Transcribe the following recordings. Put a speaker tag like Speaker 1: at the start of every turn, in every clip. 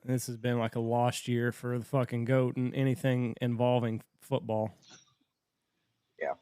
Speaker 1: This has been like a lost year for the fucking GOAT and anything involving football.
Speaker 2: Yeah.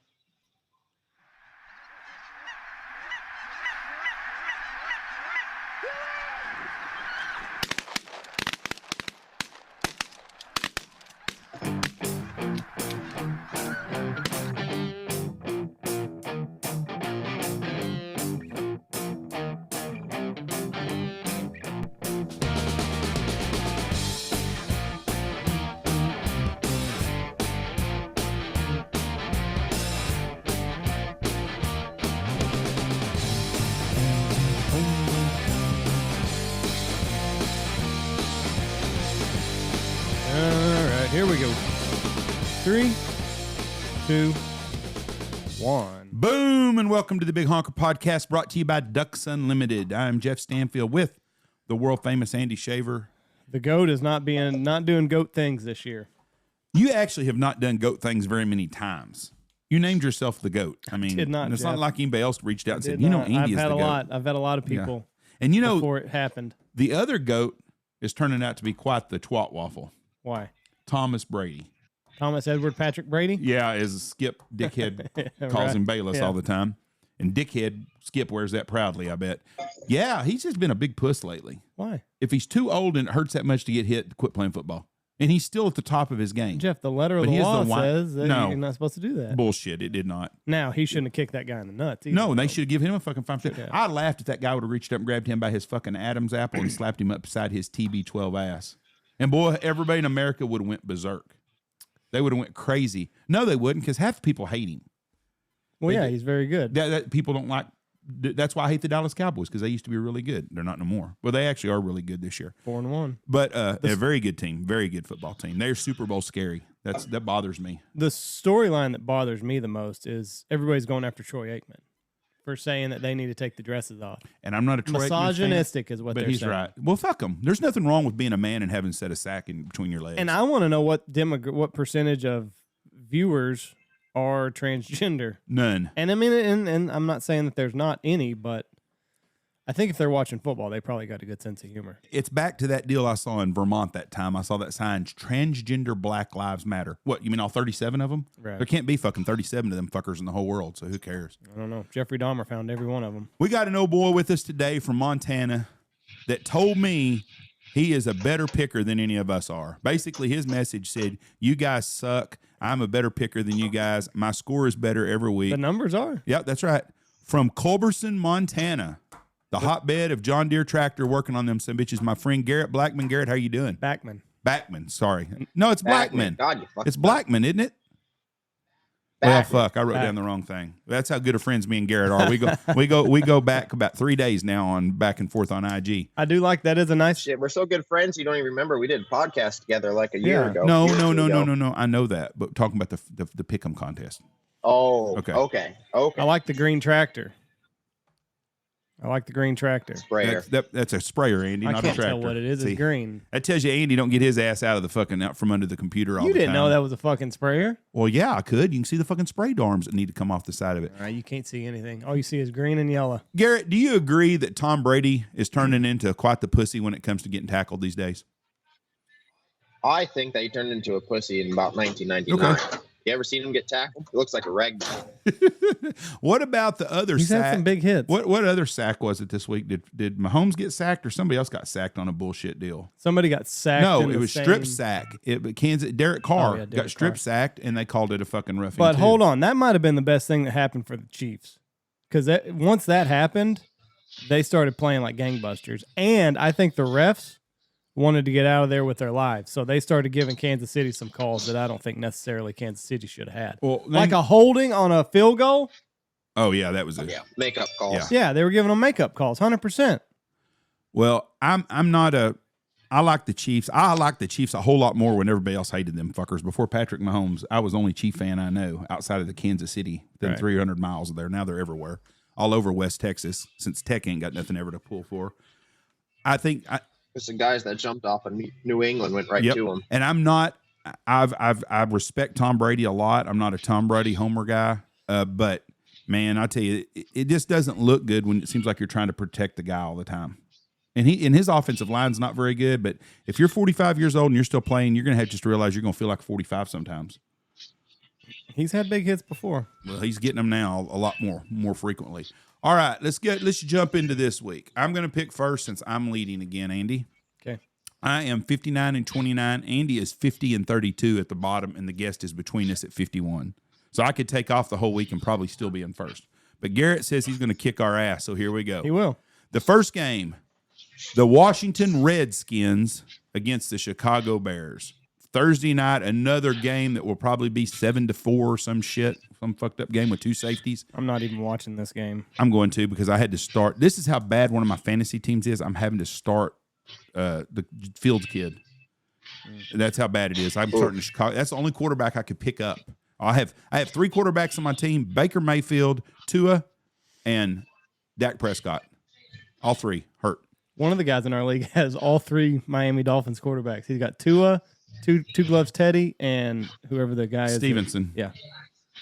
Speaker 1: Here we go. 3, 2, 1.
Speaker 3: Boom, and welcome to the Big Honker Podcast, brought to you by Ducks Unlimited. I'm Jeff Stanfield with the world-famous Andy Shaver.
Speaker 1: The GOAT is not doing GOAT things this year.
Speaker 3: You actually have not done GOAT things very many times. You named yourself the GOAT. I mean,
Speaker 1: did not,
Speaker 3: it's
Speaker 1: Jeff.
Speaker 3: not like anybody else reached out and said,
Speaker 1: Not.
Speaker 3: Andy is the GOAT.
Speaker 1: I've had a lot of people
Speaker 3: And you know,
Speaker 1: before it happened.
Speaker 3: the other GOAT is turning out to be quite the twat waffle.
Speaker 1: Why?
Speaker 3: Thomas Brady.
Speaker 1: Thomas Edward Patrick Brady?
Speaker 3: Yeah, as Skip Dickhead calls him Bayless all the time. And Dickhead, Skip wears that proudly, I bet. Yeah, he's just been a big puss lately.
Speaker 1: Why?
Speaker 3: If he's too old and it hurts that much to get hit, quit playing football. And he's still at the top of his game.
Speaker 1: Jeff, the letter of
Speaker 3: But
Speaker 1: the
Speaker 3: he is
Speaker 1: law
Speaker 3: the
Speaker 1: says that
Speaker 3: No.
Speaker 1: you're not supposed to do that.
Speaker 3: Bullshit, it did not.
Speaker 1: Now, he shouldn't have kicked that guy in the nuts either.
Speaker 3: No, they should have given him a fucking 5 step.
Speaker 1: Yeah.
Speaker 3: I laughed if that guy would have reached up and grabbed him by his fucking Adam's apple and slapped him up beside his TB12 ass. And boy, everybody in America would have went berserk. They would have went crazy. No, they wouldn't, because half the people hate him.
Speaker 1: Well, yeah, he's very good.
Speaker 3: That people don't like. That's why I hate the Dallas Cowboys, because they used to be really good. They're not no more. Well, they actually are really good this year.
Speaker 1: 4-1.
Speaker 3: But they're a very good team, very good football team. They're Super Bowl scary. That bothers me.
Speaker 1: The storyline that bothers me the most is everybody's going after Troy Aikman for saying that they need to take the dresses off.
Speaker 3: And I'm not a Troy Aikman fan,
Speaker 1: misogynistic is what
Speaker 3: but
Speaker 1: they're
Speaker 3: he's
Speaker 1: saying.
Speaker 3: right. Well, fuck him. There's nothing wrong with being a man and having set a sack in between your legs.
Speaker 1: And I want to know what percentage of viewers are transgender.
Speaker 3: None.
Speaker 1: And I mean, and I'm not saying that there's not any, but I think if they're watching football, they probably got a good sense of humor.
Speaker 3: It's back to that deal I saw in Vermont that time. I saw that sign, transgender Black Lives Matter. What, you mean all 37 of them?
Speaker 1: Right.
Speaker 3: There can't be fucking 37 of them fuckers in the whole world, so who cares?
Speaker 1: I don't know. Jeffrey Dahmer found every one of them.
Speaker 3: We got an old boy with us today from Montana that told me he is a better picker than any of us are. Basically, his message said, you guys suck. I'm a better picker than you guys. My score is better every week.
Speaker 1: The numbers are.
Speaker 3: Yep, that's right. From Culberson, Montana, the hotbed of John Deere tractor working on them some bitches. My friend Garrett Backman. Garrett, how you doing? Backman, sorry. No, it's Blackman.
Speaker 2: God, you fucking
Speaker 3: It's Blackman, isn't it? Well,
Speaker 2: Backman.
Speaker 3: fuck, I wrote down the wrong thing. That's how good of friends me and Garrett are. We go back about 3 days now on back and forth on IG.
Speaker 1: I do like that is a nice.
Speaker 2: Shit, we're so good friends. You don't even remember we did a podcast together like a year ago.
Speaker 3: No. I know that, but talking about the pick'em contest.
Speaker 2: Oh,
Speaker 3: Okay.
Speaker 2: okay.
Speaker 1: I like the green tractor.
Speaker 2: Sprayer.
Speaker 3: That's a sprayer, Andy,
Speaker 1: I
Speaker 3: not
Speaker 1: can't
Speaker 3: a tractor.
Speaker 1: tell what it is.
Speaker 3: See,
Speaker 1: It's green.
Speaker 3: that tells you Andy don't get his ass out of the fucking out from under the computer all
Speaker 1: You
Speaker 3: the time.
Speaker 1: didn't know that was a fucking sprayer?
Speaker 3: Well, yeah, I could. You can see the fucking spray arms that need to come off the side of it.
Speaker 1: All right, you can't see anything. All you see is green and yellow.
Speaker 3: Garrett, do you agree that Tom Brady is turning into quite the pussy when it comes to getting tackled these days?
Speaker 2: I think that he turned into a pussy in about 1999.
Speaker 3: Okay.
Speaker 2: You ever seen him get tackled? He looks like a rag doll.
Speaker 3: What about the other
Speaker 1: He's
Speaker 3: sack?
Speaker 1: had some big hits.
Speaker 3: What other sack was it this week? Did Mahomes get sacked or somebody else got sacked on a bullshit deal?
Speaker 1: Somebody got sacked.
Speaker 3: No,
Speaker 1: in
Speaker 3: it
Speaker 1: the
Speaker 3: was
Speaker 1: same-
Speaker 3: strip sack. Derek Carr
Speaker 1: Derek
Speaker 3: got strip
Speaker 1: Carr.
Speaker 3: sacked, and they called it a fucking roughing.
Speaker 1: But
Speaker 3: too.
Speaker 1: hold on, that might have been the best thing that happened for the Chiefs, because once that happened, they started playing like gangbusters, and I think the refs wanted to get out of there with their lives, so they started giving Kansas City some calls that I don't think necessarily Kansas City should have had.
Speaker 3: Well,
Speaker 1: Like a holding on a field goal.
Speaker 3: Oh yeah, that was it.
Speaker 2: Yeah, makeup calls.
Speaker 1: Yeah, they were giving them makeup calls, 100%.
Speaker 3: Well, I'm not a. I like the Chiefs. I like the Chiefs a whole lot more when everybody else hated them fuckers. Before Patrick Mahomes, I was the only Chief fan I know outside of the Kansas City, within
Speaker 1: Right.
Speaker 3: 300 miles of there. Now they're everywhere, all over West Texas, since Tech ain't got nothing ever to pull for. I think
Speaker 2: There's some guys that jumped off of New England went right to him.
Speaker 3: And I'm not. I respect Tom Brady a lot. I'm not a Tom Brady homer guy, but man, I tell you, it just doesn't look good when it seems like you're trying to protect the guy all the time. And his offensive line's not very good, but if you're 45 years old and you're still playing, you're going to have just to realize you're going to feel like 45 sometimes.
Speaker 1: He's had big hits before.
Speaker 3: Well, he's getting them now a lot more frequently. All right, let's jump into this week. I'm going to pick first since I'm leading again, Andy.
Speaker 1: Okay.
Speaker 3: I am 59-29. Andy is 50-32 at the bottom, and the guest is between us at 51. So I could take off the whole week and probably still be in first. But Garrett says he's going to kick our ass, so here we go.
Speaker 1: He will.
Speaker 3: The first game, the Washington Redskins against the Chicago Bears. Thursday night, another game that will probably be 7-4 or some shit, some fucked up game with two safeties.
Speaker 1: I'm not even watching this game.
Speaker 3: I'm going to because I had to start. This is how bad one of my fantasy teams is. I'm having to start the Fields kid. That's how bad it is. I'm starting Chicago. That's the only quarterback I could pick up. I have 3 quarterbacks on my team: Baker Mayfield, Tua, and Dak Prescott. All 3 hurt.
Speaker 1: One of the guys in our league has all 3 Miami Dolphins quarterbacks. He's got Tua, two gloves Teddy, and whoever the guy is.
Speaker 3: Stevenson.
Speaker 1: Yeah.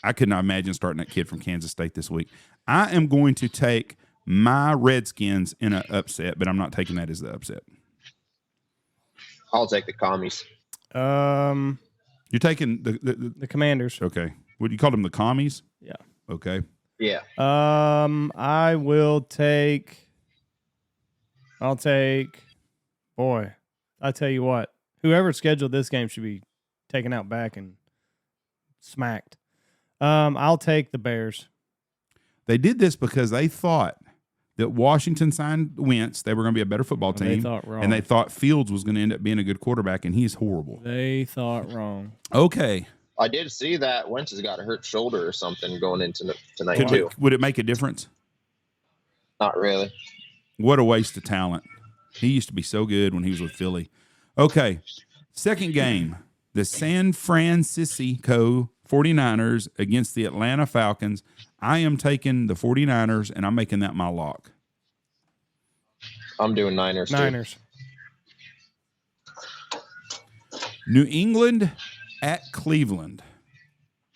Speaker 3: I could not imagine starting that kid from Kansas State this week. I am going to take my Redskins in an upset, but I'm not taking that as the upset.
Speaker 2: I'll take the commies.
Speaker 3: You're taking the
Speaker 1: Commanders.
Speaker 3: Okay. What do you call them? The commies?
Speaker 1: Yeah.
Speaker 3: Okay.
Speaker 2: Yeah.
Speaker 1: I will take. Boy, I tell you what, whoever scheduled this game should be taken out back and smacked. I'll take the Bears.
Speaker 3: They did this because they thought that Washington signed Wentz. They were going to be a better football team.
Speaker 1: They thought wrong.
Speaker 3: And they thought Fields was going to end up being a good quarterback, and he's horrible.
Speaker 1: They thought wrong.
Speaker 3: Okay.
Speaker 2: I did see that Wentz has got a hurt shoulder or something going into tonight too.
Speaker 3: Would it make a difference?
Speaker 2: Not really.
Speaker 3: What a waste of talent. He used to be so good when he was with Philly. Okay. Second game, the San Francisco 49ers against the Atlanta Falcons. I am taking the 49ers, and I'm making that my lock.
Speaker 2: I'm doing Niners.
Speaker 1: Niners.
Speaker 3: New England at Cleveland.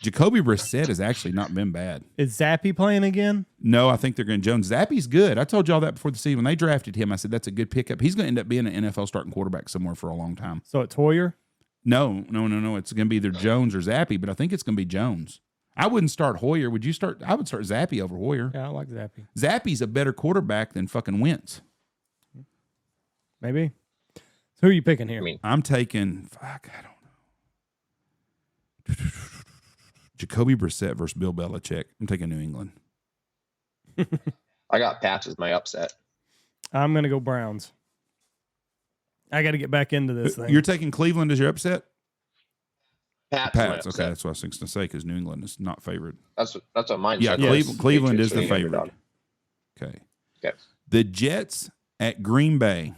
Speaker 3: Jacoby Brissett has actually not been bad.
Speaker 1: Is Zappy playing again?
Speaker 3: No, I think they're going to Jones. Zappy's good. I told y'all that before the season. When they drafted him, I said that's a good pickup. He's going to end up being an NFL starting quarterback somewhere for a long time.
Speaker 1: So it's Hoyer?
Speaker 3: No. It's going to be either Jones or Zappy, but I think it's going to be Jones. I wouldn't start Hoyer. Would you start? I would start Zappy over Hoyer.
Speaker 1: Yeah, I like Zappy.
Speaker 3: Zappy's a better quarterback than fucking Wentz.
Speaker 1: Maybe. So who are you picking here?
Speaker 3: I'm taking, I don't know. Jacoby Brissett versus Bill Belichick. I'm taking New England.
Speaker 2: I got Pats as my upset.
Speaker 1: I'm going to go Browns. I got to get back into this thing.
Speaker 3: You're taking Cleveland as your upset?
Speaker 2: Pats.
Speaker 3: Okay, that's what I was going to say because New England is not favored.
Speaker 2: That's what mine
Speaker 3: Yeah,
Speaker 2: said.
Speaker 3: yes. Cleveland is the
Speaker 2: Patriots
Speaker 3: favorite. Okay.
Speaker 2: Okay.
Speaker 3: The Jets at Green Bay.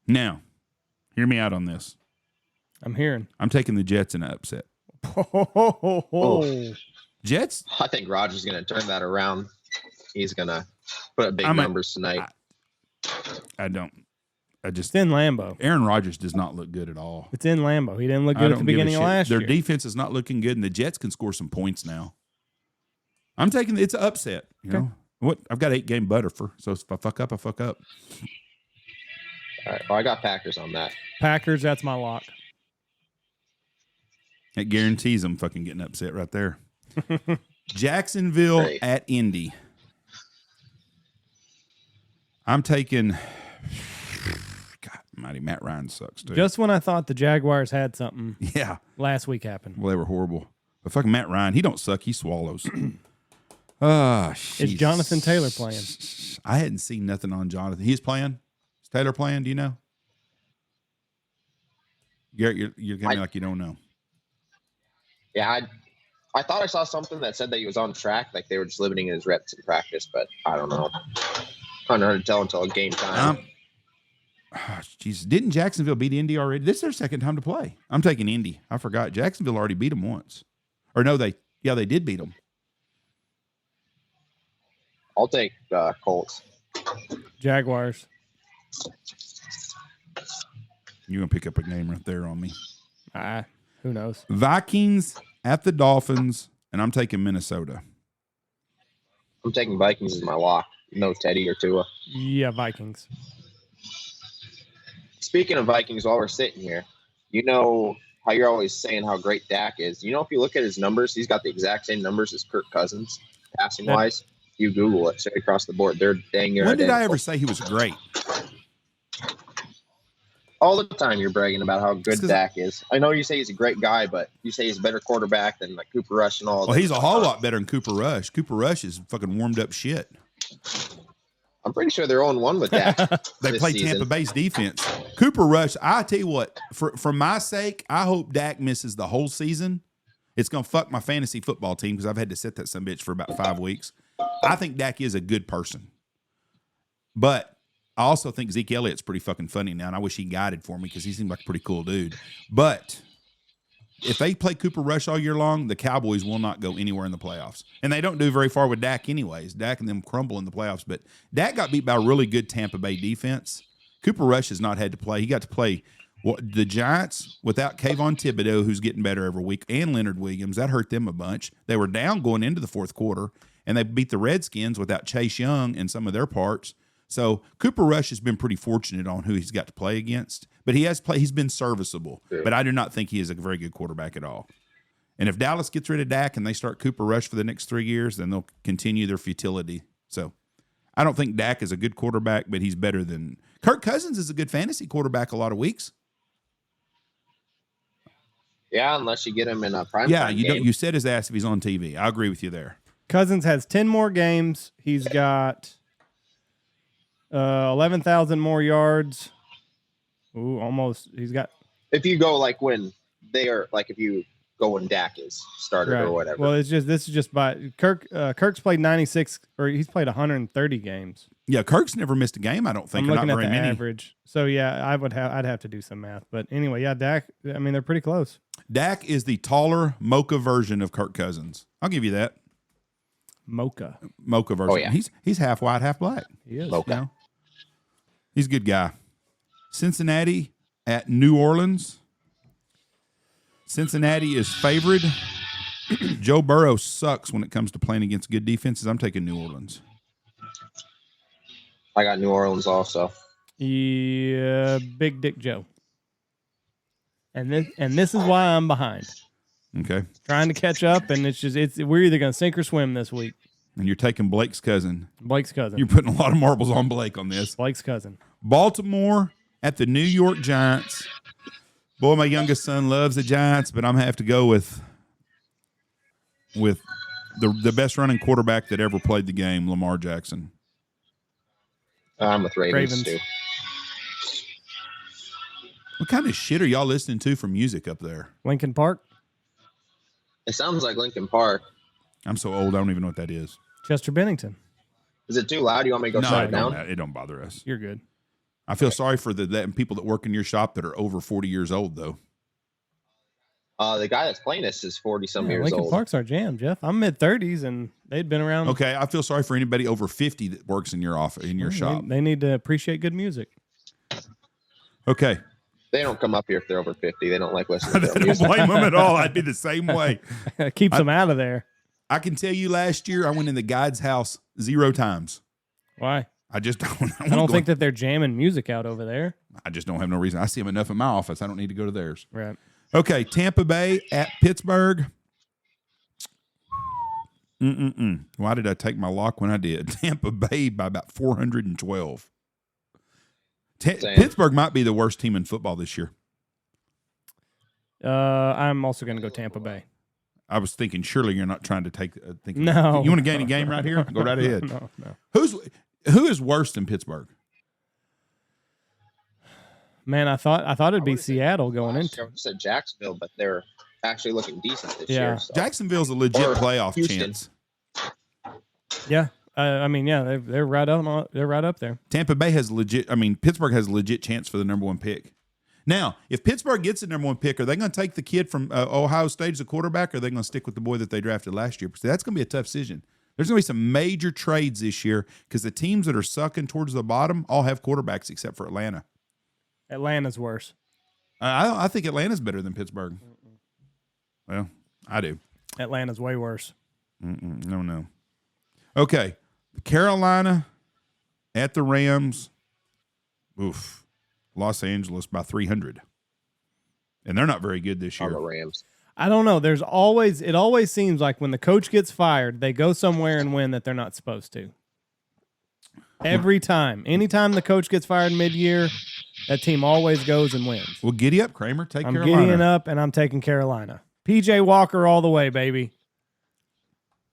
Speaker 3: Now, hear me out on this.
Speaker 1: I'm hearing.
Speaker 3: I'm taking the Jets in an upset. Jets?
Speaker 2: I think Rodgers is going to turn that around. He's going to put up big numbers tonight.
Speaker 3: I don't.
Speaker 1: It's in Lambeau.
Speaker 3: Aaron Rodgers does not look good at all.
Speaker 1: It's in Lambeau. He didn't look good at the beginning of last year.
Speaker 3: Their defense is not looking good, and the Jets can score some points now. I'm taking it's an upset. You know what? I've got 8-game butterfer, so if I fuck up, I fuck up.
Speaker 2: All right. Well, I got Packers on that.
Speaker 1: Packers, that's my lock.
Speaker 3: It guarantees them fucking getting upset right there. Jacksonville at Indy. I'm taking. God almighty, Matt Ryan sucks too.
Speaker 1: Just when I thought the Jaguars had something,
Speaker 3: yeah,
Speaker 1: last week happened.
Speaker 3: Well, they were horrible. But fucking Matt Ryan, he don't suck. He swallows. Is
Speaker 1: Jonathan Taylor playing?
Speaker 3: I hadn't seen nothing on Jonathan. He's playing. Is Taylor playing? Do you know? Garrett, you're getting me like you don't know.
Speaker 2: Yeah, I thought I saw something that said that he was on track, like they were just limiting his reps in practice, but I don't know. I don't know how to tell until game time.
Speaker 3: Jesus, didn't Jacksonville beat Indy already? This is their second time to play. I'm taking Indy. I forgot. Jacksonville already beat them once. Or no, they did beat them.
Speaker 2: I'll take Colts.
Speaker 1: Jaguars.
Speaker 3: You're going to pick up a game right there on me.
Speaker 1: Who knows?
Speaker 3: Vikings at the Dolphins, and I'm taking Minnesota.
Speaker 2: I'm taking Vikings as my lock. No Teddy or Tua.
Speaker 1: Yeah, Vikings.
Speaker 2: Speaking of Vikings, while we're sitting here, you know how you're always saying how great Dak is. You know, if you look at his numbers, he's got the exact same numbers as Kirk Cousins, passing wise. You Google it, straight across the board. They're dang near
Speaker 3: When did
Speaker 2: identical.
Speaker 3: I ever say he was great?
Speaker 2: All the time you're bragging about how good Dak is. I know you say he's a great guy, but you say he's a better quarterback than like Cooper Rush and all.
Speaker 3: Well, he's a whole lot better than Cooper Rush. Cooper Rush is fucking warmed up shit.
Speaker 2: I'm pretty sure they're 0-1 with Dak.
Speaker 3: They play Tampa Bay's defense. Cooper Rush, I tell you what, for my sake, I hope Dak misses the whole season. It's going to fuck my fantasy football team because I've had to sit that some bitch for about 5 weeks. I think Dak is a good person. But I also think Zeke Elliott's pretty fucking funny now, and I wish he guided for me because he seemed like a pretty cool dude. But if they play Cooper Rush all year long, the Cowboys will not go anywhere in the playoffs. And they don't do very far with Dak anyways. Dak and them crumble in the playoffs. But Dak got beat by a really good Tampa Bay defense. Cooper Rush has not had to play. He got to play the Giants without Kayvon Thibodeau, who's getting better every week, and Leonard Williams. That hurt them a bunch. They were down going into the fourth quarter, and they beat the Redskins without Chase Young and some of their parts. So Cooper Rush has been pretty fortunate on who he's got to play against, but he's been serviceable. Yeah. But I do not think he is a very good quarterback at all. And if Dallas gets rid of Dak and they start Cooper Rush for the next 3 years, then they'll continue their futility. So I don't think Dak is a good quarterback, but he's better than Kirk Cousins is a good fantasy quarterback a lot of weeks.
Speaker 2: Yeah, unless you get him in a prime
Speaker 3: time
Speaker 2: game.
Speaker 3: You said his ass if he's on TV. I agree with you there.
Speaker 1: Cousins has 10 more games. He's got 11,000 more yards. Ooh, almost. He's got.
Speaker 2: If you go like when they are like, if you go when Dak is started or whatever.
Speaker 1: Well, this is just by Kirk. Kirk's played 96, or he's played 130 games.
Speaker 3: Yeah, Kirk's never missed a game. I don't think.
Speaker 1: I'm looking at the average. So yeah, I'd have to do some math. But anyway, yeah, Dak. I mean, they're pretty close.
Speaker 3: Dak is the taller mocha version of Kirk Cousins. I'll give you that.
Speaker 1: Mocha
Speaker 3: version. Oh, yeah. He's half white, half black.
Speaker 1: He is.
Speaker 3: Mocha. You know? He's a good guy. Cincinnati at New Orleans. Cincinnati is favored. Joe Burrow sucks when it comes to playing against good defenses. I'm taking New Orleans.
Speaker 2: I got New Orleans also.
Speaker 1: Yeah, Big Dick Joe. And this is why I'm behind.
Speaker 3: Okay.
Speaker 1: Trying to catch up, and we're either going to sink or swim this week.
Speaker 3: And you're taking Blake's cousin.
Speaker 1: You're
Speaker 3: putting a lot of marbles on Blake on this.
Speaker 1: Blake's cousin.
Speaker 3: Baltimore at the New York Giants. Boy, my youngest son loves the Giants, but I'm going to have to go with the best running quarterback that ever played the game, Lamar Jackson.
Speaker 2: I'm with Ravens too.
Speaker 3: What kind of shit are y'all listening to for music up there?
Speaker 1: Lincoln Park?
Speaker 2: It sounds like Lincoln Park.
Speaker 3: I'm so old, I don't even know what that is.
Speaker 1: Chester Bennington.
Speaker 2: Is it too loud? You want me to go shut it down?
Speaker 3: It don't bother us.
Speaker 1: You're good.
Speaker 3: I feel sorry for the people that work in your shop that are over 40 years old, though.
Speaker 2: The guy that's playing this is 40-some years
Speaker 1: Lincoln
Speaker 2: old.
Speaker 1: Park's our jam, Jeff. I'm mid-30s, and they'd been around.
Speaker 3: Okay, I feel sorry for anybody over 50 that works in your office, in your shop.
Speaker 1: They need to appreciate good music.
Speaker 3: Okay.
Speaker 2: They don't come up here if they're over 50. They don't like listening to
Speaker 3: I don't blame them at all. I'd be the same way.
Speaker 1: Keeps them out of there.
Speaker 3: I can tell you last year I went in the guide's house 0 times.
Speaker 1: Why?
Speaker 3: I just don't.
Speaker 1: I don't think that they're jamming music out over there.
Speaker 3: I just don't have no reason. I see them enough in my office. I don't need to go to theirs.
Speaker 1: Right.
Speaker 3: Okay, Tampa Bay at Pittsburgh. Why did I take my lock when I did? Tampa Bay by about 412. Pittsburgh might be the worst team in football this year.
Speaker 1: I'm also going to go Tampa Bay.
Speaker 3: I was thinking, surely you're not trying to take.
Speaker 1: No.
Speaker 3: You want to gain a game right here? Go right ahead.
Speaker 1: No.
Speaker 3: Who is worse than Pittsburgh?
Speaker 1: Man, I thought it'd be Seattle going into.
Speaker 2: I said Jacksonville, but they're actually looking decent this
Speaker 1: year.
Speaker 2: So.
Speaker 3: Jacksonville's a legit playoff chance.
Speaker 1: Yeah. They're right up. They're right up there.
Speaker 3: Tampa Bay has Pittsburgh has a legit chance for the number 1 pick. Now, if Pittsburgh gets the number 1 pick, are they going to take the kid from Ohio State as a quarterback, or are they going to stick with the boy that they drafted last year? Because that's going to be a tough decision. There's going to be some major trades this year because the teams that are sucking towards the bottom all have quarterbacks except for Atlanta.
Speaker 1: Atlanta's worse.
Speaker 3: I think Atlanta's better than Pittsburgh. Well, I do.
Speaker 1: Atlanta's way worse.
Speaker 3: No. Okay. Carolina At the Rams, oof. Los Angeles by 300. And they're not very good this
Speaker 2: On
Speaker 3: year.
Speaker 2: the Rams.
Speaker 1: I don't know. It always seems like when the coach gets fired, they go somewhere and win that they're not supposed to. Every time. Anytime the coach gets fired mid-year, that team always goes and wins.
Speaker 3: Well, giddy up, Kramer. Take
Speaker 1: I'm
Speaker 3: Carolina.
Speaker 1: giddying up, and I'm taking Carolina. P.J. Walker all the way, baby.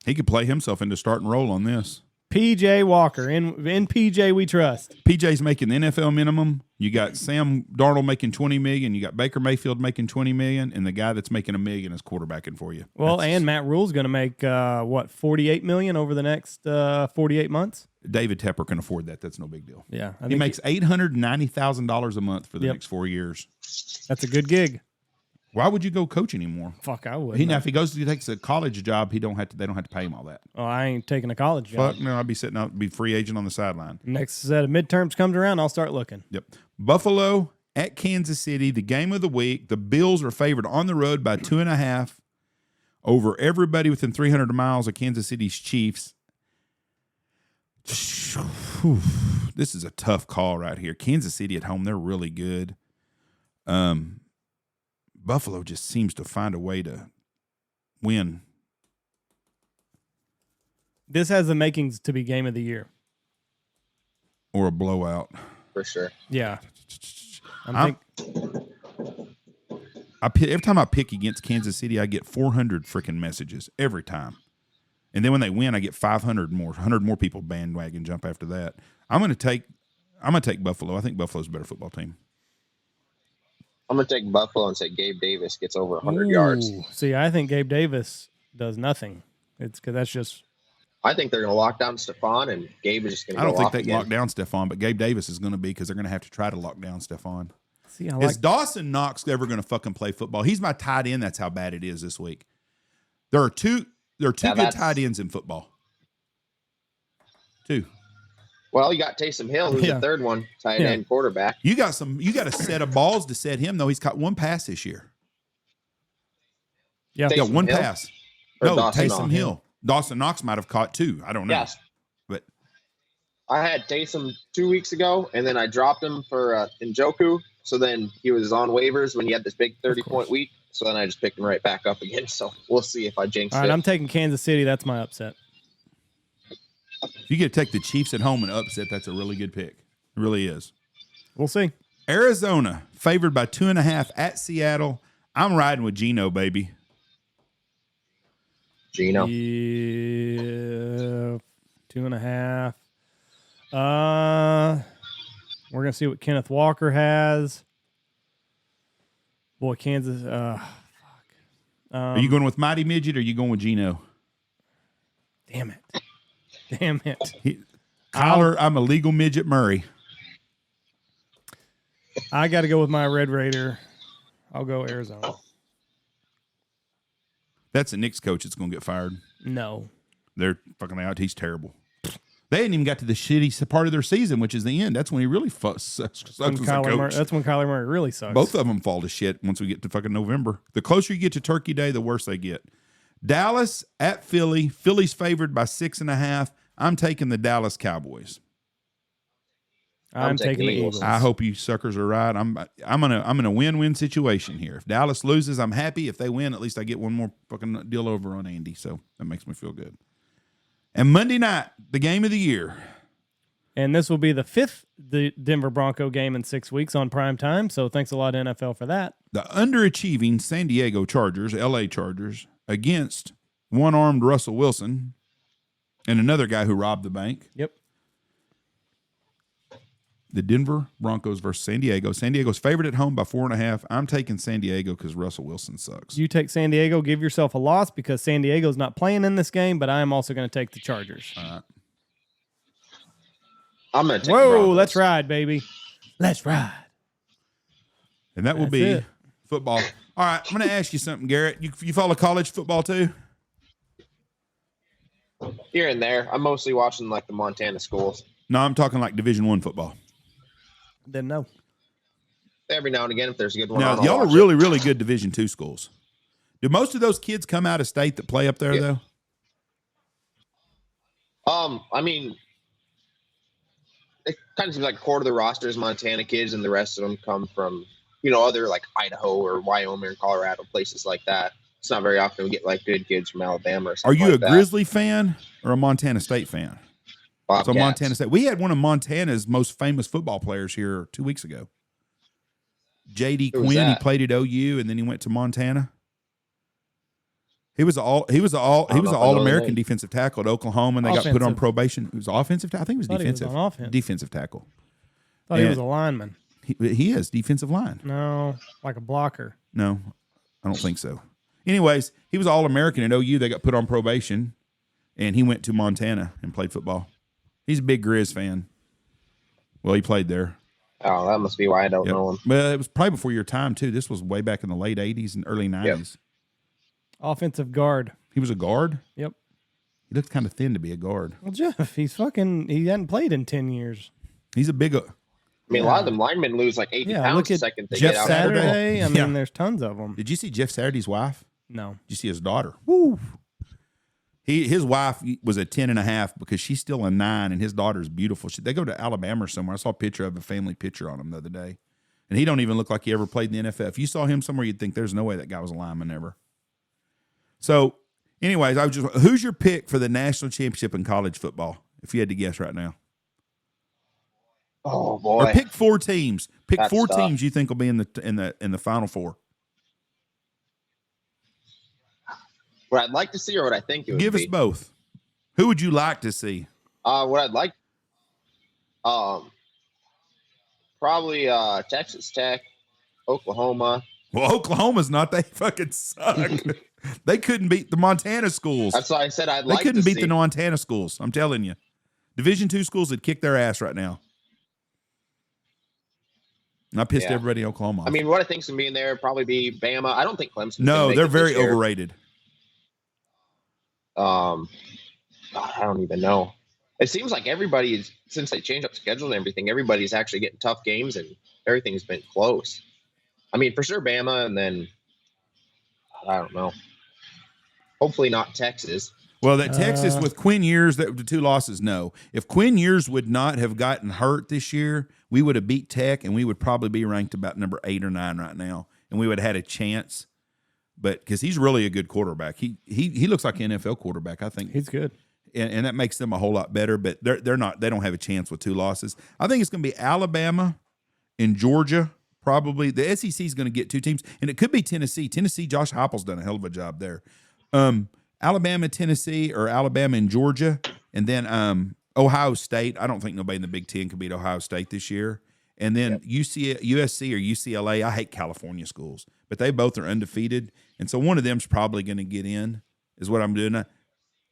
Speaker 3: He could play himself into starting role on this.
Speaker 1: P.J. Walker. In P.J. we trust.
Speaker 3: PJ's making the NFL minimum. You got Sam Darnold making $20 million. You got Baker Mayfield making $20 million, and the guy that's making $1 million is quarterbacking for you.
Speaker 1: Well, and Matt Rule's going to make $48 million over the next 48 months.
Speaker 3: David Tepper can afford that. That's no big deal.
Speaker 1: Yeah,
Speaker 3: He makes $890,000 a month for the
Speaker 1: Yep.
Speaker 3: next 4 years.
Speaker 1: That's a good gig.
Speaker 3: Why would you go coach anymore?
Speaker 1: Fuck, I would.
Speaker 3: Now, if he takes a college job, they don't have to pay him all that.
Speaker 1: Oh, I ain't taking a college job.
Speaker 3: Fuck no, I'd be sitting out, be free agent on the sideline.
Speaker 1: Next set of midterms comes around, I'll start looking.
Speaker 3: Yep. Buffalo at Kansas City, the game of the week. The Bills are favored on the road by 2.5 over everybody within 300 miles of Kansas City's Chiefs. This is a tough call right here. Kansas City at home, they're really good. Buffalo just seems to find a way to win.
Speaker 1: This has the makings to be game of the year.
Speaker 3: Or a blowout.
Speaker 2: For sure.
Speaker 1: Yeah.
Speaker 3: Every time I pick against Kansas City, I get 400 freaking messages every time. And then when they win, I get 500 more, 100 more people bandwagon jump after that. I'm going to take Buffalo. I think Buffalo's a better football team.
Speaker 2: I'm going to take Buffalo and say Gabe Davis gets over 100 yards.
Speaker 1: See, I think Gabe Davis does nothing. It's because that's just.
Speaker 2: I think they're going to lock down Stephon, and Gabe is just going to go off
Speaker 3: I don't think they can
Speaker 2: again.
Speaker 3: lock down Stephon, but Gabe Davis is going to be because they're going to have to try to lock down Stephon.
Speaker 1: See,
Speaker 3: Is Dawson Knox ever going to fucking play football? He's my tight end. That's how bad it is this week. There are two good tight ends in football. Two.
Speaker 2: Well, you got Taysom Hill, who's the third one, tight end quarterback.
Speaker 3: You got a set of balls to set him, though. He's caught one pass this year.
Speaker 1: Yeah.
Speaker 3: He got one
Speaker 2: Hill?
Speaker 3: pass.
Speaker 2: Or
Speaker 3: No,
Speaker 2: Dawson
Speaker 3: Taysom
Speaker 2: Knox?
Speaker 3: Hill. Dawson Knox might have caught two. I don't know.
Speaker 2: Yes.
Speaker 3: But
Speaker 2: I had Taysom 2 weeks ago, and then I dropped him for Njoku. So then he was on waivers when he had this big 30-point week. So then I just picked him right back up again. So we'll see if I jinx
Speaker 1: All right,
Speaker 2: it.
Speaker 1: I'm taking Kansas City. That's my upset.
Speaker 3: if you get to take the Chiefs at home and upset, that's a really good pick. It really is.
Speaker 1: We'll see.
Speaker 3: Arizona, favored by 2.5 at Seattle. I'm riding with Geno, baby.
Speaker 2: Geno.
Speaker 1: Yeah, 2.5. We're gonna see what Kenneth Walker has. Boy, Kansas. Fuck.
Speaker 3: Are you going with Mighty Midget or are you going with Geno?
Speaker 1: Damn it. Damn it.
Speaker 3: Kyler, I'm a legal midget Murray.
Speaker 1: I got to go with my Red Raider. I'll go Arizona.
Speaker 3: That's the Knicks coach that's going to get fired.
Speaker 1: No.
Speaker 3: They're fucking out. He's terrible. They hadn't even got to the shitty part of their season, which is the end. That's when he really sucks as a coach.
Speaker 1: That's when Kyler Murray really sucks.
Speaker 3: Both of them fall to shit once we get to fucking November. The closer you get to Turkey Day, the worse they get. Dallas at Philly. Philly's favored by 6.5. I'm taking the Dallas Cowboys.
Speaker 1: I'm taking the Eagles.
Speaker 3: I hope you suckers are right. I'm in a win-win situation here. If Dallas loses, I'm happy. If they win, at least I get one more fucking deal over on Andy. So that makes me feel good. And Monday night, the game of the year.
Speaker 1: And this will be the 5th Denver Bronco game in 6 weeks on prime time. So thanks a lot, NFL, for that.
Speaker 3: The underachieving San Diego Chargers, LA Chargers, against one-armed Russell Wilson and another guy who robbed the bank.
Speaker 1: Yep.
Speaker 3: The Denver Broncos versus San Diego. San Diego's favored at home by 4.5. I'm taking San Diego because Russell Wilson sucks.
Speaker 1: You take San Diego, give yourself a loss because San Diego's not playing in this game, but I am also going to take the Chargers.
Speaker 3: All right.
Speaker 2: I'm going to take the
Speaker 1: Whoa,
Speaker 2: Broncos.
Speaker 1: let's ride, baby. Let's ride.
Speaker 3: And that will
Speaker 1: That's
Speaker 3: be
Speaker 1: it.
Speaker 3: football. All right, I'm going to ask you something, Garrett. You follow college football too?
Speaker 2: Here and there. I'm mostly watching like the Montana schools.
Speaker 3: No, I'm talking like Division I football.
Speaker 1: Didn't know.
Speaker 2: Every now and again, if there's a good one
Speaker 3: Now,
Speaker 2: on, I'll
Speaker 3: y'all are
Speaker 2: watch
Speaker 3: really, really good Division II schools. Do most of those kids come out of state that play up there,
Speaker 2: Yeah.
Speaker 3: though?
Speaker 2: I mean, it kind of seems like a quarter of the roster is Montana kids, and the rest of them come from, other like Idaho or Wyoming or Colorado, places like that. It's not very often we get like good kids from Alabama or
Speaker 3: Are
Speaker 2: something
Speaker 3: you
Speaker 2: like
Speaker 3: a Grizzly fan or a Montana State fan?
Speaker 2: that.
Speaker 3: So
Speaker 2: Bobcats.
Speaker 3: Montana State. We had one of Montana's most famous football players here 2 weeks ago. J.D.
Speaker 2: Who was
Speaker 3: Quinn. He
Speaker 2: that?
Speaker 3: played at OU and then he went to Montana. He was an All-American
Speaker 2: name.
Speaker 3: defensive tackle at Oklahoma, and they got put on
Speaker 1: Offensive.
Speaker 3: probation. It was offensive. I think it was
Speaker 1: Thought he was
Speaker 3: defensive.
Speaker 1: on offense.
Speaker 3: Defensive tackle.
Speaker 1: Thought he
Speaker 3: And-
Speaker 1: was a lineman.
Speaker 3: He is defensive line.
Speaker 1: No, like a blocker.
Speaker 3: No, I don't think so. Anyways, he was All-American at OU. They got put on probation, and he went to Montana and played football. He's a big Grizz fan. Well, he played there.
Speaker 2: Oh, that must be why I don't
Speaker 3: Yep.
Speaker 2: know him.
Speaker 3: Well, it was probably before your time, too. This was way back in the late 80s and early 90s.
Speaker 1: Offensive guard.
Speaker 3: He was a guard?
Speaker 1: Yep.
Speaker 3: He looked kind of thin to be a guard.
Speaker 1: Well, Jeff, he hadn't played in 10 years.
Speaker 3: He's a big...
Speaker 2: I mean, a lot of them linemen lose like 80
Speaker 1: Yeah,
Speaker 2: pounds
Speaker 1: look
Speaker 2: the
Speaker 1: at
Speaker 2: second they
Speaker 3: Jeff
Speaker 2: get out.
Speaker 1: Saturday, I mean,
Speaker 3: Yeah.
Speaker 1: there's tons of them.
Speaker 3: Did you see Jeff Saturday's wife?
Speaker 1: No.
Speaker 3: Did you see his daughter? Woo! His wife was a 10.5 because she's still a 9, and his daughter's beautiful. They go to Alabama or somewhere. I saw a picture of a family picture on him the other day. And he don't even look like he ever played in the NFL. If you saw him somewhere, you'd think there's no way that guy was a lineman ever. So, anyways, who's your pick for the national championship in college football, if you had to guess right now?
Speaker 2: Oh boy!
Speaker 3: Or pick 4 teams. Pick
Speaker 2: That's
Speaker 3: 4
Speaker 2: tough.
Speaker 3: teams you think will be in the Final Four.
Speaker 2: What I'd like to see or what I think it would
Speaker 3: Give
Speaker 2: be.
Speaker 3: us both. Who would you like to see?
Speaker 2: What I'd like, probably Texas Tech, Oklahoma.
Speaker 3: Well, Oklahoma's not. They fucking suck. They couldn't beat the Montana schools.
Speaker 2: That's why I said I'd
Speaker 3: They
Speaker 2: like
Speaker 3: couldn't
Speaker 2: to
Speaker 3: beat
Speaker 2: see.
Speaker 3: the Montana schools. I'm telling you. Division II schools would kick their ass right now. And I pissed
Speaker 2: Yeah.
Speaker 3: everybody in Oklahoma off.
Speaker 2: I mean, what I think's gonna be in there would probably be Bama. I don't think Clemson's
Speaker 3: no,
Speaker 2: gonna make
Speaker 3: they're
Speaker 2: it
Speaker 3: very
Speaker 2: this year.
Speaker 3: overrated.
Speaker 2: God, I don't even know. It seems like everybody's, since they changed up schedule and everything, everybody's actually getting tough games and everything's been close. I mean, for sure Bama, and then I don't know. Hopefully not Texas.
Speaker 3: Well, that Texas with Quinn Ewers, the 2 losses, no. If Quinn Ewers would not have gotten hurt this year, we would have beat Tech, and we would probably be ranked about number 8 or 9 right now, and we would have had a chance. But because he's really a good quarterback, he looks like an NFL quarterback, I think,
Speaker 1: He's good.
Speaker 3: and that makes them a whole lot better. But they're not. They don't have a chance with 2 losses. I think it's going to be Alabama and Georgia. Probably the SEC is going to get 2 teams, and it could be Tennessee. Tennessee, Josh Heupel's done a hell of a job there. Alabama, Tennessee, or Alabama and Georgia, and then Ohio State. I don't think nobody in the Big Ten could beat Ohio State this year. And then USC or UCLA. I hate California schools, but they both are undefeated, and so one of them's probably going to get in. Is what I'm doing.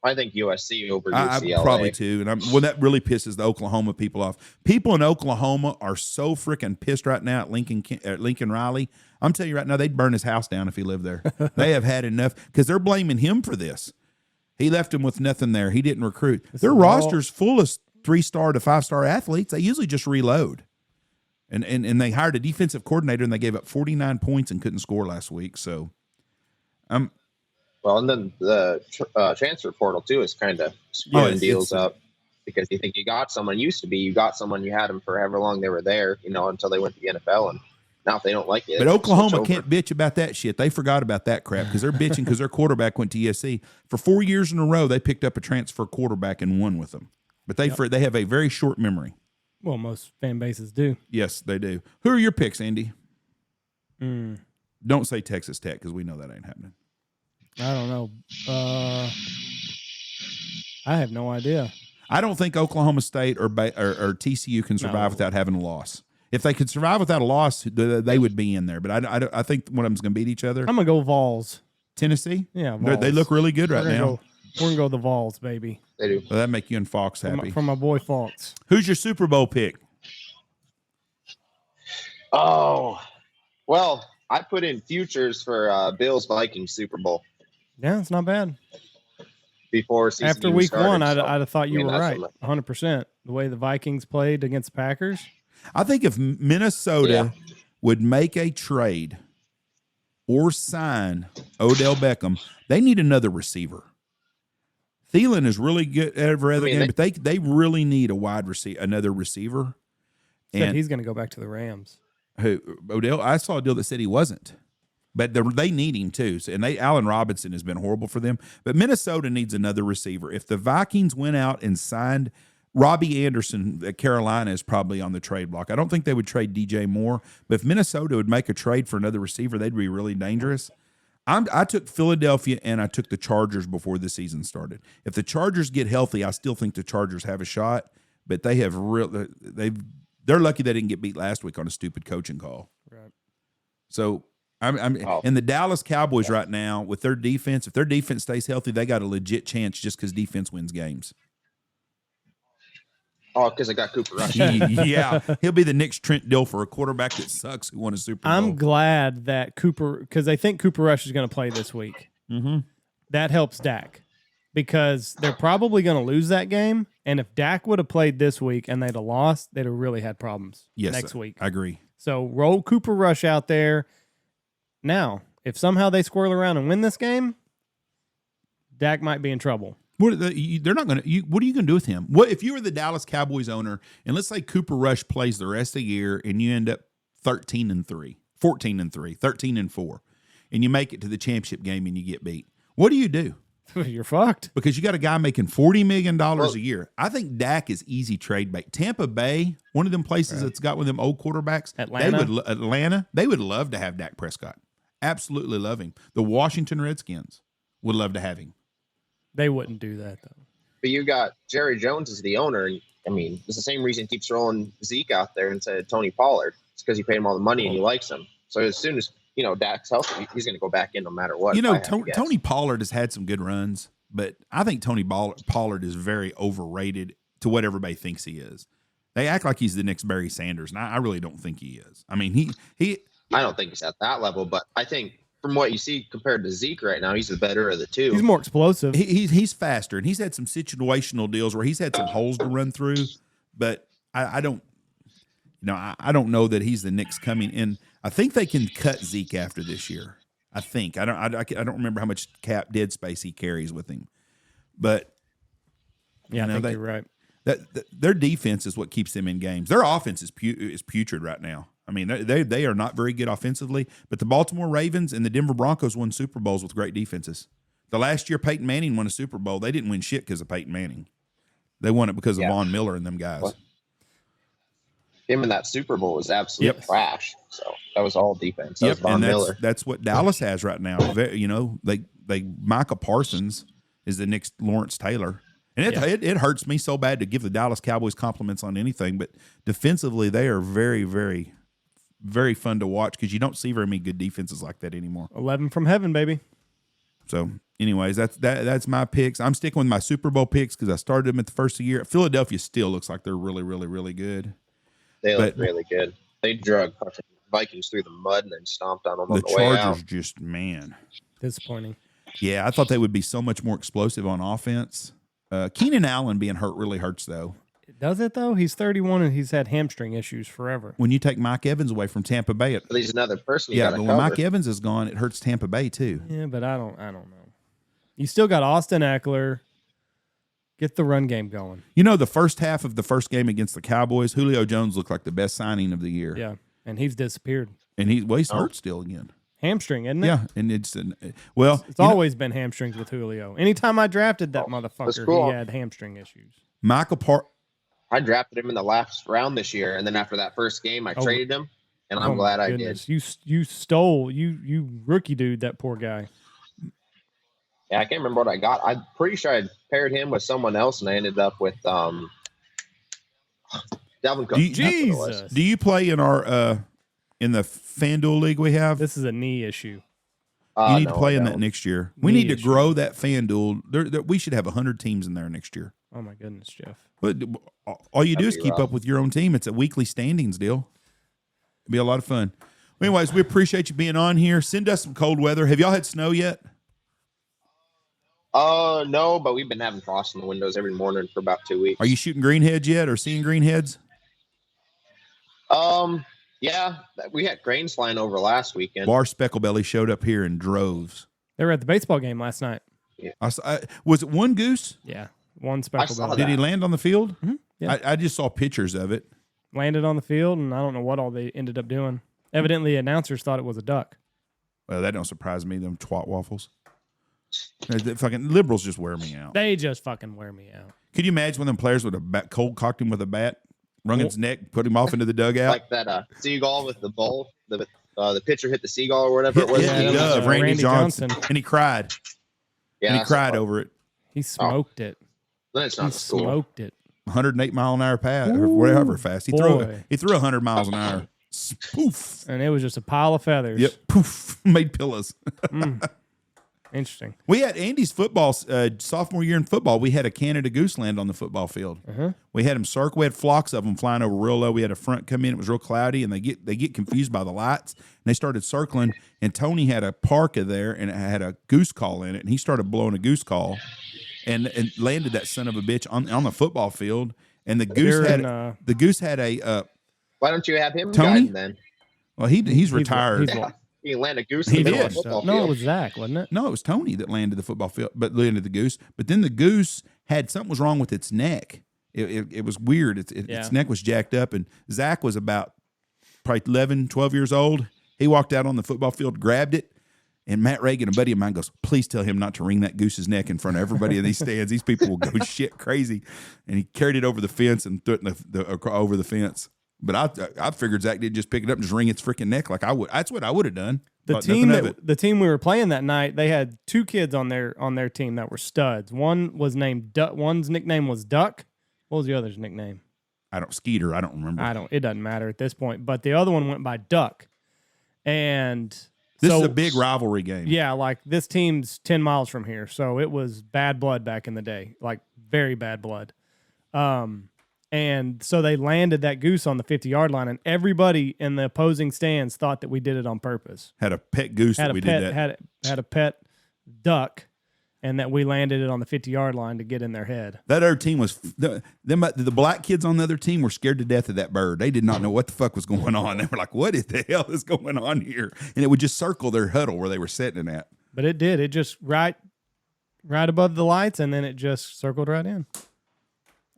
Speaker 2: I think USC over
Speaker 3: I
Speaker 2: UCLA.
Speaker 3: probably too, and that really pisses the Oklahoma people off. People in Oklahoma are so freaking pissed right now at Lincoln Riley. I'm telling you right now, they'd burn his house down if he lived there. They have had enough because they're blaming him for this. He left them with nothing there. He didn't recruit. Their roster's full of 3-star to 5-star athletes. They usually just reload. And they hired a defensive coordinator, and they gave up 49 points and couldn't score last week. So,
Speaker 2: well, and then the transfer portal too is kind of screwing deals up, because you think you got someone. Used to be you got someone, you had them for however long they were there, until they went to the NFL, and now if they don't like it.
Speaker 3: But Oklahoma can't bitch about that shit. They forgot about that crap because they're bitching because their quarterback went to USC. For 4 years in a row, they picked up a transfer quarterback and won with them. But they have a very short memory.
Speaker 1: Well, most fan bases do.
Speaker 3: Yes, they do. Who are your picks, Andy? Don't say Texas Tech because we know that ain't happening.
Speaker 1: I don't know. I have no idea.
Speaker 3: I don't think Oklahoma State or TCU can survive without having a loss. If they could survive without a loss, they would be in there. But I think one of them's going to beat each other.
Speaker 1: I'm going to go Vols.
Speaker 3: Tennessee?
Speaker 1: Yeah,
Speaker 3: They
Speaker 1: Vols.
Speaker 3: look really good right now.
Speaker 1: We're going to go the Vols, baby.
Speaker 2: They do.
Speaker 3: Well, that make you and Fox happy.
Speaker 1: From my boy Fox.
Speaker 3: Who's your Super Bowl pick?
Speaker 2: Oh, well, I put in futures for Bills Vikings Super Bowl
Speaker 1: Yeah, it's not bad.
Speaker 2: before season
Speaker 1: After
Speaker 2: even
Speaker 1: week
Speaker 2: started,
Speaker 1: 1,
Speaker 2: so,
Speaker 1: I'd have thought you were
Speaker 2: that's
Speaker 1: right. 100%. The way the Vikings played against the Packers.
Speaker 3: I think if Minnesota would make a trade or sign Odell Beckham, they need another receiver. Thielen is really good every other game,
Speaker 2: they-
Speaker 3: but they really need a another receiver.
Speaker 1: Said he's going to go back to the Rams.
Speaker 3: Who Odell? I saw a deal that said he wasn't, but they need him too. So, and Allen Robinson has been horrible for them. But Minnesota needs another receiver. If the Vikings went out and signed Robbie Anderson at Carolina, is probably on the trade block. I don't think they would trade DJ Moore, but if Minnesota would make a trade for another receiver, they'd be really dangerous. I took Philadelphia and I took the Chargers before the season started. If the Chargers get healthy, I still think the Chargers have a shot, but they have they're lucky they didn't get beat last week on a stupid coaching call.
Speaker 1: Right.
Speaker 3: So and the Dallas Cowboys right now with their defense, if their defense stays healthy, they got a legit chance just because defense wins games.
Speaker 2: Oh, because I got Cooper Rush.
Speaker 3: Yeah, he'll be the next Trent Dilfer, a quarterback that sucks who won a Super Bowl.
Speaker 1: I'm glad that because they think Cooper Rush is going to play this week.
Speaker 3: Mm-hmm.
Speaker 1: That helps Dak because they're probably going to lose that game. And if Dak would have played this week and they'd have lost, they'd have really had problems next week.
Speaker 3: I agree.
Speaker 1: So roll Cooper Rush out there. Now, if somehow they squirrel around and win this game, Dak might be in trouble.
Speaker 3: They're not going to. What are you going to do with him? What if you were the Dallas Cowboys owner, and let's say Cooper Rush plays the rest of the year, and you end up 13-3, 14-3, 13-4, and you make it to the championship game and you get beat? What do?
Speaker 1: You're fucked
Speaker 3: Because you got a guy making $40 million a year. I think Dak is easy trade bait. Tampa Bay, one of them places that's got one of them old quarterbacks. Atlanta, they would love to have Dak Prescott. Absolutely love him. The Washington Redskins would love to have him.
Speaker 1: They wouldn't do that, though.
Speaker 2: But you got Jerry Jones as the owner, and I mean, it's the same reason he keeps throwing Zeke out there instead of Tony Pollard. It's because he paid him all the money and he likes him. So as soon as Dak's healthy, he's going to go back in no matter what.
Speaker 3: Tony Pollard has had some good runs, but I think Tony Pollard is very overrated to what everybody thinks he is. They act like he's the next Barry Sanders, and I really don't think he is. I mean, he.
Speaker 2: I don't think he's at that level, but I think from what you see compared to Zeke right now, he's the better of the two.
Speaker 1: He's more explosive.
Speaker 3: He's faster, and he's had some situational deals where he's had some holes to run through. But I don't know that he's the next coming in. I think they can cut Zeke after this year. I think I don't remember how much cap dead space he carries with him, but
Speaker 1: yeah, I think you're right.
Speaker 3: Their defense is what keeps them in games. Their offense is putrid right now. I mean, they are not very good offensively, but the Baltimore Ravens and the Denver Broncos won Super Bowls with great defenses. The last year Peyton Manning won a Super Bowl, they didn't win shit because of Peyton Manning. They won it because of Von Miller and them guys.
Speaker 2: What? Him in that Super Bowl was absolute trash. So that was all defense. That was Von Miller.
Speaker 3: That's what Dallas has right now. They Micah Parsons is the next Lawrence Taylor. And it hurts me so bad to give the Dallas Cowboys compliments on anything, but defensively they are very, very, very fun to watch because you don't see very many good defenses like that anymore.
Speaker 1: 11 from heaven, baby.
Speaker 3: So, anyways, that's my picks. I'm sticking with my Super Bowl picks because I started them at the first of the year. Philadelphia still looks like they're really, really, really good.
Speaker 2: They look really good. They drug fucking Vikings through the mud and then stomped on them on the way out.
Speaker 3: The Chargers just, man.
Speaker 1: Disappointing.
Speaker 3: Yeah, I thought they would be so much more explosive on offense. Keenan Allen being hurt really hurts, though.
Speaker 1: Does it, though? He's 31 and he's had hamstring issues forever.
Speaker 3: When you take Mike Evans away from Tampa Bay,
Speaker 2: he's another person.
Speaker 3: But when Mike Evans is gone, it hurts Tampa Bay too.
Speaker 1: Yeah, but I don't know. You still got Austin Eckler. Get the run game going.
Speaker 3: The first half of the first game against the Cowboys, Julio Jones looked like the best signing of the year.
Speaker 1: Yeah, and he's disappeared.
Speaker 3: And he's hurt still again.
Speaker 1: Hamstring, isn't it?
Speaker 3: Yeah, and it's
Speaker 1: always been hamstrings with Julio. Anytime I drafted that motherfucker, he had hamstring issues.
Speaker 2: I drafted him in the last round this year, and then after that first game, I traded him, and I'm glad I did.
Speaker 1: You stole you rookie dude, that poor guy.
Speaker 2: Yeah, I can't remember what I got. I'm pretty sure I paired him with someone else, and I ended up with Dalvin Cook.
Speaker 1: Jesus.
Speaker 3: Do you play in our in the FanDuel league we have?
Speaker 1: This is a knee issue.
Speaker 3: You need to play in that next year. We need to grow that FanDuel. We should have 100 teams in there next year.
Speaker 1: Oh, my goodness, Jeff.
Speaker 3: But all you do is keep up with your own team. It's a weekly standings deal. It'll be a lot of fun. Anyways, we appreciate you being on here. Send us some cold weather. Have y'all had snow yet?
Speaker 2: No, but we've been having frost in the windows every morning for about 2 weeks.
Speaker 3: Are you shooting greenheads yet or seeing greenheads?
Speaker 2: Yeah, we had grains flying over last weekend.
Speaker 3: Bar specklebelly showed up here in droves.
Speaker 1: They were at the baseball game last night.
Speaker 3: Was it one goose?
Speaker 1: Yeah, one speckled
Speaker 2: saw
Speaker 1: belly.
Speaker 3: Did he land on the field?
Speaker 1: Yeah.
Speaker 3: I just saw pictures of it.
Speaker 1: Landed on the field, and I don't know what all they ended up doing. Evidently, announcers thought it was a duck.
Speaker 3: Well, that don't surprise me. Them twat waffles. The fucking liberals just wear me out.
Speaker 1: They just fucking wear me out.
Speaker 3: Could you imagine when them players would have cold cocked him with a bat, wrung his neck, put him off into the dugout?
Speaker 2: Like that seagull with the bowl. The pitcher hit the seagull or whatever it was.
Speaker 3: Yeah,
Speaker 1: that
Speaker 3: he
Speaker 1: was,
Speaker 3: dove, Randy Johnson. And he cried.
Speaker 2: Yeah,
Speaker 3: And he cried over it.
Speaker 1: He smoked it.
Speaker 2: Then it's
Speaker 1: He
Speaker 2: not school.
Speaker 1: smoked it.
Speaker 3: 108 mile an hour pass, or whatever fast. He threw 100 miles an hour. Poof.
Speaker 1: And it was just a pile of feathers.
Speaker 3: Yep. Poof. Made pillows.
Speaker 1: Interesting.
Speaker 3: We had Andy's football sophomore year in football. We had a Canada goose land on the football field. We had them circle. We had flocks of them flying over real low. We had a front come in. It was real cloudy, and they get confused by the lights, and they started circling. And Tony had a parka there, and it had a goose call in it, and he started blowing a goose call, and landed that son of a bitch on the football field. And the goose had a.
Speaker 2: Why don't you have him
Speaker 3: Tony?
Speaker 2: guiding then?
Speaker 3: Well, he's retired.
Speaker 2: He landed a goose in the middle of the football
Speaker 1: No,
Speaker 2: field.
Speaker 1: it was Zach, wasn't it?
Speaker 3: No, it was Tony that landed the football field, but landed the goose. But then the goose had something was wrong with its neck. It was weird. Its neck was jacked up, and Zach was about probably 11, 12 years old. He walked out on the football field, grabbed it, and Matt Reagan, a buddy of mine, goes, "Please tell him not to wring that goose's neck in front of everybody in these stands. These people will go shit crazy." And he carried it over the fence and threw it over the fence. But I figured Zach did just pick it up and just wring its freaking neck like I would. That's what I would have done.
Speaker 1: The team we were playing that night, they had two kids on their team that were studs. One was named Duck. One's nickname was Duck. What was the other's nickname?
Speaker 3: Skeeter. I don't remember.
Speaker 1: It doesn't matter at this point. But the other one went by Duck. And
Speaker 3: this is a big rivalry game.
Speaker 1: Yeah, like this team's 10 miles from here. So it was bad blood back in the day, like very bad blood. And so they landed that goose on the 50-yard line, and everybody in the opposing stands thought that we did it on purpose.
Speaker 3: Had a pet goose that we did that.
Speaker 1: Had a pet duck, and that we landed it on the 50-yard line to get in their head.
Speaker 3: That other team was the black kids on the other team were scared to death of that bird. They did not know what the fuck was going on. They were like, "What the hell is going on here?" And it would just circle their huddle where they were sitting at.
Speaker 1: But it did. It just right above the lights, and then it just circled right in.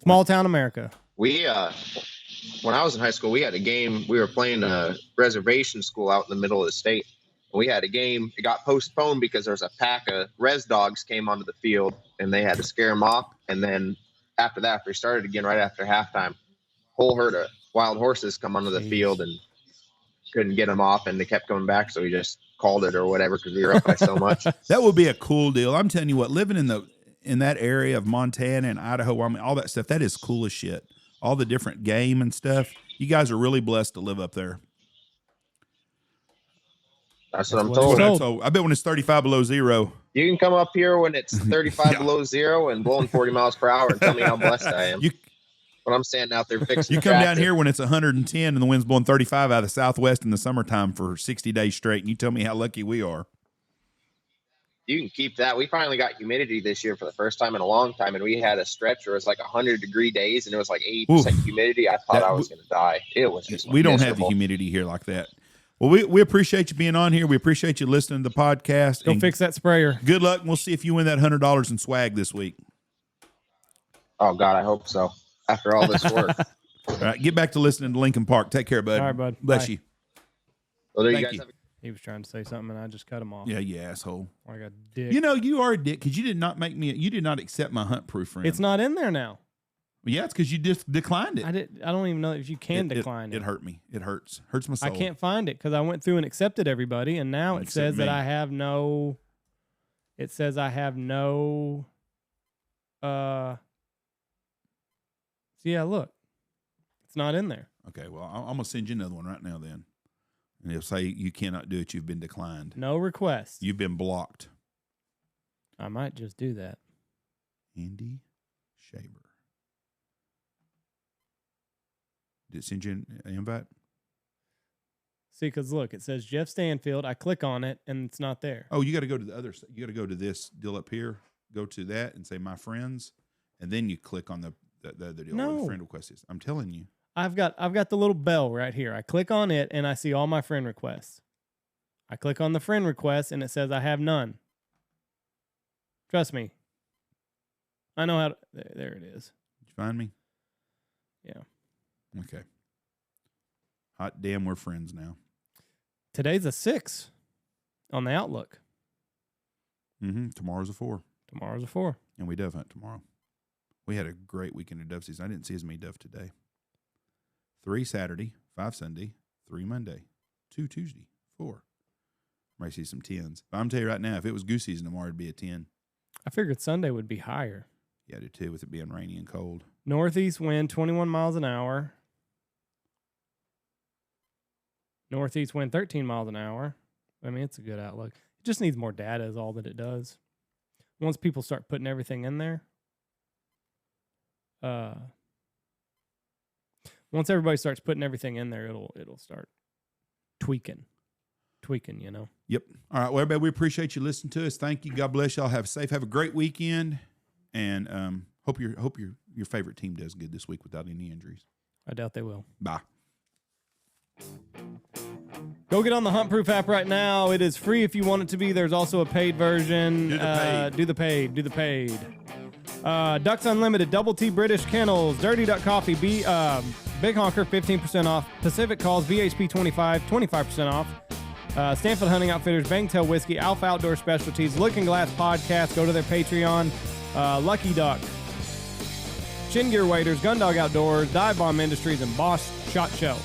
Speaker 1: Small town America.
Speaker 2: We when I was in high school, we had a game. We were playing a reservation school out in the middle of the state. We had a game. It got postponed because there was a pack of res dogs came onto the field, and they had to scare them off. And then after that, we started again right after halftime. Whole herd of wild horses come onto the field and couldn't get them off, and they kept coming back. So we just called it or whatever because we were up by so much.
Speaker 3: That would be a cool deal. I'm telling you what, living in that area of Montana and Idaho, I mean, all that stuff, that is cool as shit. All the different game and stuff. You guys are really blessed to live up there.
Speaker 2: That's what I'm told.
Speaker 3: I bet when it's 35 below zero.
Speaker 2: You can come up here when it's 35 below zero and blowing 40 miles per hour and tell me how blessed I am. When I'm standing out there fixing
Speaker 3: You come down here when it's 110 and the wind's blowing 35 out of the southwest in the summertime for 60 days straight, and you tell me how lucky we are.
Speaker 2: You can keep that. We finally got humidity this year for the first time in a long time, and we had a stretch where it was like 100-degree days, and it was like 80% humidity. I thought I was going to die. It was just
Speaker 3: we don't have the humidity here like that. Well, we appreciate you being on here. We appreciate you listening to the podcast.
Speaker 1: Go fix that sprayer.
Speaker 3: Good luck, and we'll see if you win that $100 in swag this week.
Speaker 2: Oh, God, I hope so. After all this work.
Speaker 3: All right, get back to listening to Lincoln Park. Take care, bud.
Speaker 1: All right, bud.
Speaker 3: Bless
Speaker 1: Bye.
Speaker 3: you.
Speaker 2: Well, there
Speaker 3: Thank
Speaker 2: you
Speaker 3: you.
Speaker 2: guys
Speaker 1: He was trying to say something, and I just cut him off.
Speaker 3: Yeah, you asshole.
Speaker 1: Like a dick.
Speaker 3: You know, you are a dick because you did not accept my hunt proof friend.
Speaker 1: It's not in there now.
Speaker 3: Yeah, it's because you just declined it.
Speaker 1: I don't even know if you can decline it.
Speaker 3: It hurt me. It hurts. Hurts my soul.
Speaker 1: I can't find it because I went through and accepted everybody, and now it says that I have no. It says I have no. So yeah, look, it's not in there.
Speaker 3: Okay, well, I'm gonna send you another one right now then, and it'll say you cannot do it. You've been declined.
Speaker 1: No request.
Speaker 3: You've been blocked.
Speaker 1: I might just do that.
Speaker 3: Andy Shaver. Did it send you an invite?
Speaker 1: See, because look, it says Jeff Stanfield. I click on it, and it's not there.
Speaker 3: Oh, you got to go to the other. You got to go to this deal up here. Go to that and say my friends, and then you click on the other deal where the friend request is. I'm telling you.
Speaker 1: I've got the little bell right here. I click on it, and I see all my friend requests. I click on the friend request, and it says I have none. Trust me. I know how to. There it is.
Speaker 3: Did you find me?
Speaker 1: Yeah.
Speaker 3: Okay. Hot damn, we're friends now.
Speaker 1: Today's a 6 on the Outlook.
Speaker 3: Tomorrow's a 4.
Speaker 1: Tomorrow's a 4.
Speaker 3: And we dove hunt tomorrow. We had a great weekend of dove season. I didn't see as many dove today. 3 Saturday, 5 Sunday, 3 Monday, 2 Tuesday, 4. Might see some 10s. But I'm telling you right now, if it was goose season tomorrow, it'd be a 10.
Speaker 1: I figured Sunday would be higher.
Speaker 3: Yeah, I do too, with it being rainy and cold.
Speaker 1: Northeast wind, 21 miles an hour. Northeast wind, 13 miles an hour. I mean, it's a good outlook. It just needs more data is all that it does. Once people start putting everything in there, once everybody starts putting everything in there, it'll start tweaking, you know.
Speaker 3: Yep. All right. Well, everybody, we appreciate you listening to us. Thank you. God bless y'all. Have a great weekend, and hope your favorite team does good this week without any injuries.
Speaker 1: I doubt they will.
Speaker 3: Bye.
Speaker 1: Go get on the Hunt Proof app right now. It is free if you want it to be. There's also a paid version. Do the paid. Ducks Unlimited, Double T British Kennels, Dirty Duck Coffee, Big Honker, 15% off. Pacific Calls, VHP 25, 25% off. Stanfield Hunting Outfitters, Bangtail Whiskey, Alpha Outdoor Specialties, Looking Glass Podcast. Go to their Patreon. Lucky Duck, Shin Gear Waders, Gundog Outdoors, Dive Bomb Industries, and Boss Shot Shells.